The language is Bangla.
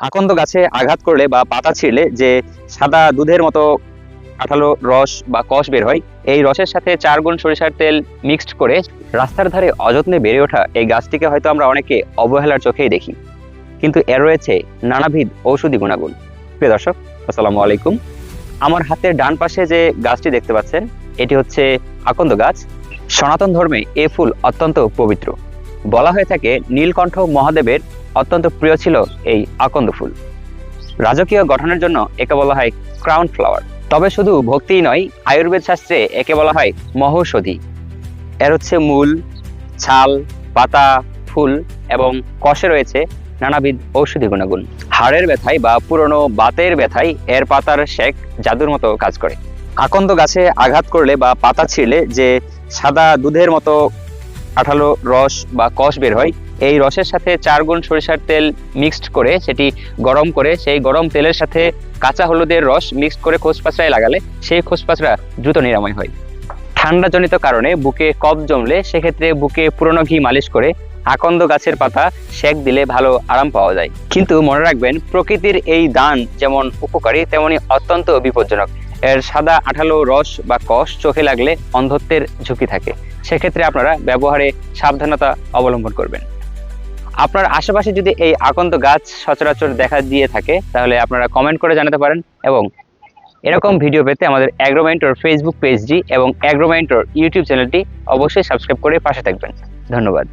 আকন্দ গাছে আঘাত করলে বা পাতা ছিঁড়লে যে সাদা দুধের মতো আঠালো রস বা কষ বের হয়, এই রসের সাথে 4 গুণ সরিষার তেল মিক্সড করে রাস্তার ধারে অযত্নে বেড়ে ওঠা এই গাছটিকে হয়তো আমরা অনেকে অবহেলার চোখেই দেখি, কিন্তু এর রয়েছে নানাবিধ ঔষধি গুণাগুণ। প্রিয় দর্শক, আসসালামু আলাইকুম। আমার হাতের ডান পাশে যে গাছটি দেখতে পাচ্ছেন, এটি হচ্ছে আকন্দ গাছ। সনাতন ধর্মে এ ফুল অত্যন্ত পবিত্র। বলা হয়ে থাকে নীলকণ্ঠ মহাদেবের অত্যন্ত প্রিয় ছিল এই আকন্দ ফুল। রাজকীয় গঠনের জন্য একে বলা হয় ক্রাউন ফ্লাওয়ার। তবে শুধু ভক্তিই নয়, আয়ুর্বেদ শাস্ত্রে একে বলা হয় মহৌষধি। এর হচ্ছে মূল, ছাল, পাতা, ফুল এবং কষে রয়েছে নানাবিধ ঔষধি গুণাগুণ। হাড়ের ব্যথায় বা পুরনো বাতের ব্যথায় এর পাতার শেক জাদুর মতো কাজ করে। আকন্দ গাছে আঘাত করলে বা পাতা ছিঁড়লে যে সাদা দুধের মতো আঠালো রস বা কষ বের হয়, এই রসের সাথে 4 গুণ সরিষার তেল মিক্সড করে সেটি গরম করে সেই গরম তেলের সাথে কাঁচা হলুদের রস মিক্সড করে খোসপাঁচড়ায় লাগালে সেই খোসপাঁচড়া দ্রুত নিরাময় হয়। ঠান্ডাজনিত কারণে বুকে কফ জমলে সেক্ষেত্রে বুকে পুরনো ঘি মালিশ করে আকন্দ গাছের পাতা সেক দিলে ভালো আরাম পাওয়া যায়। কিন্তু মনে রাখবেন, প্রকৃতির এই দান যেমন উপকারী তেমনি অত্যন্ত বিপজ্জনক। এর সাদা আঠালো রস বা কষ চোখে লাগলে অন্ধত্বের ঝুঁকি থাকে। সেক্ষেত্রে আপনারা ব্যবহারে সাবধানতা অবলম্বন করবেন। আপনার আশেপাশে যদি এই আকন্দ গাছ সচরাচর দেখা দিয়ে থাকে, তাহলে আপনারা কমেন্ট করে জানাতে পারেন। এবং এরকম ভিডিও পেতে আমাদের অ্যাগ্রোমেন্টর ফেসবুক পেজটি এবং অ্যাগ্রোমেন্টর ইউটিউব চ্যানেলটি অবশ্যই সাবস্ক্রাইব করে পাশে থাকবেন। ধন্যবাদ।